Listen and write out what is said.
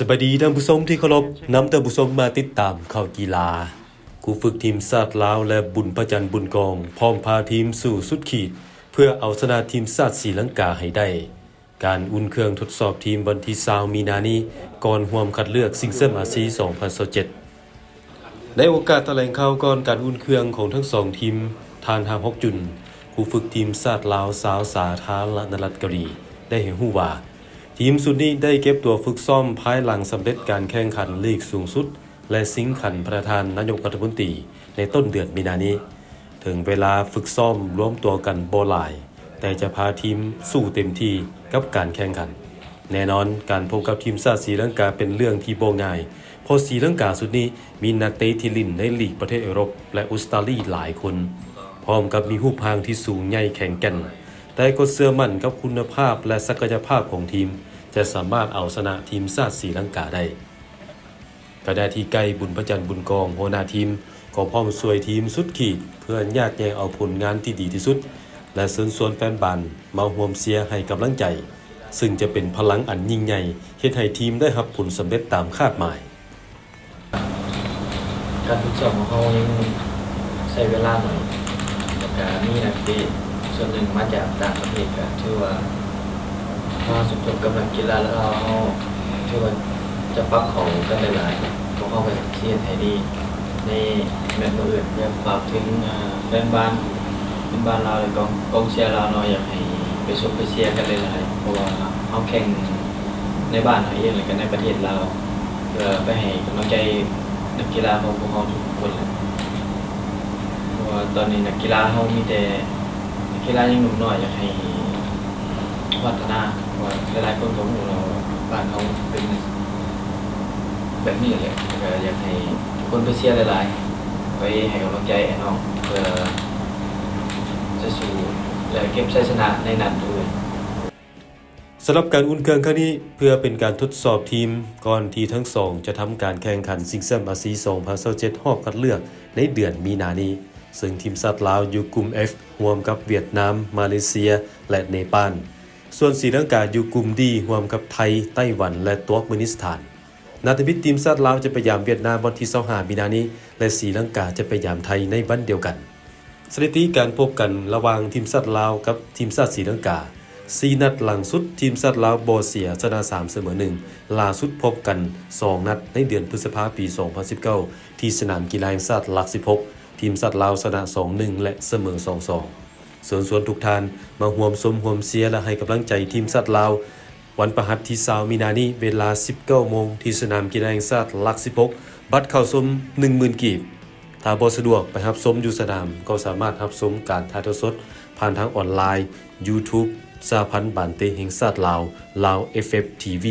สวัสดีท่านผู้ชมที่เคารพนำท่านผู้ชมมาติดตามข่าวกีฬาครูฝึกทีมชาติลาวและบุญพระจันทร์บุญกองพร้อมพาทีมสู่สุดขีดเพื่อเอาชนะทีมชาติศรีลังกาให้ได้การอุ่นเครื่องทดสอบทีมวันที่20มีนานี้ก่อนร่วมคัดเลือกชิงแชมป์อาเซียน2027ในโอกาสแถลงข่าวก่อนการอุ่นเครื่องของทั้งสองทีมทานฮามฮกจุนครูฝึกทีมชาติลาวสาวสาธารณรัฐเกาหลีได้ให้ฮู้ว่าทีมสุดนี้ได้เก็บตัวฝึกซ้อมภายหลังสำเร็จการแข่งขันลีกสูงสุดและสิงขันประธานนายกรัฐมนตรีในต้นเดือนมีนานี้ถึงเวลาฝึกซ้อมรวมตัวกันบ่หลายแต่จะพาทีมสู้เต็มที่กับการแข่งขันแน่นอนการพบกับทีมชาติศรีลังกาเป็นเรื่องที่บ่ง่ายเพราะศรีลังกาสุดนี้มีนักเตะที่ลิ่นในลีกประเทศยุโรปและออสเตรเลียหลายคนพร้อมกับมีรูปร่างที่สูงใหญ่แข็งแกร่งแต่ก็เชื่อมั่นกับคุณภาพและศักยภาพของทีมจะสามารถเอาชนะทีมชาติศรีลังกาได้ขณะที่ไกลบุญพระจันทร์บุญกองหัวหน้าทีมก็พร้อมช่วยทีมสุดขีดเพื่ออยากแย่งเอาผลงานที่ดีที่สุดและเชิญชวนแฟนบอลมาร่วมเชียร์ให้กำลังใจซึ่งจะเป็นพลังอันยิ่งใหญ่เฮ็ดให้ทีมได้รับผลสำเร็จตามคาดหมายการฝึกซ้อมของเขายังใช้เวลาหน่อยแต่การมีนักเตะส่วนหนึ่งมาจากต่างประเทศก็ถือว่ามาสมทบกับนักกีฬาแล้วเราถือว่าจะปรับของกันหลายๆพวกเขาไปเชียร์ไทยดีในแมตช์อื่นอยากฝากถึงแฟนบ้านเราเลยกองเชียร์เราเนาะอยากให้ไปชมไปเชียร์กันหลายๆเพราะว่าเขาแข่งในบ้านเขาเองหรือกันในประเทศเราเพื่อไปให้กำลังใจนักกีฬาของพวกเขาทุกคนเลยเพราะว่าตอนนี้นักกีฬาเขามีแต่นักกีฬายังหนุ่มน้อยอยากให้พัฒนาว่าหลายๆคนของเราบ้านเขาเป็นแบบนี้เลยอยากให้ทุกคนไปเชียร์หลายๆไปให้กำลังใจไอ้น้องเพื่อจะสู้และเก็บชัยชนะในนัดอื่นสำหรับการอุ่นเครื่องครั้งนี้เพื่อเป็นการทดสอบทีมก่อนที่ทั้งสองจะทำการแข่งขันชิงแชมป์อาเซียน2027รอบคัดเลือกในเดือนมีนานี้ซึ่งทีมชาติลาวอยู่กลุ่ม F ร่วมกับเวียดนามมาเลเซียและเนปาลส่วนศรีลังกาอยู่กลุ่ม D ร่วมกับไทยไต้หวันและตุรกเมนิสถานนาทีทีมชาติลาวจะไปยามเวียดนามวันที่25มีนานี้และศรีลังกาจะไปยามไทยในวันเดียวกันสถิติการพบกันระหว่างทีมชาติลาวกับทีมชาติศรีลังกา4นัดหลังสุดทีมชาติลาวบ่เสียชนะ3เสมอ1ล่าสุดพบกัน2นัดในเดือนพฤษภาคมปี2019ที่สนามกีฬาแห่งชาติหลัก16ทีมชาติลาวชนะ 2-1 และเสมอ 2-2 ส่วนทุกท่านมาร่วมชมร่วมเชียร์และให้กำลังใจทีมชาติลาววันพฤหัสที่20มีนานี้เวลา 19 โมงที่สนามกีฬาแห่งชาติหลัก16บัตรเข้าชม 10,000 กีบถ้าบ่สะดวกไปรับชมอยู่สนามก็สามารถรับชมการถ่ายทอดสดผ่านทางออนไลน์ YouTube สหพันธ์บานเตแห่งชาติลาว Lao FF TV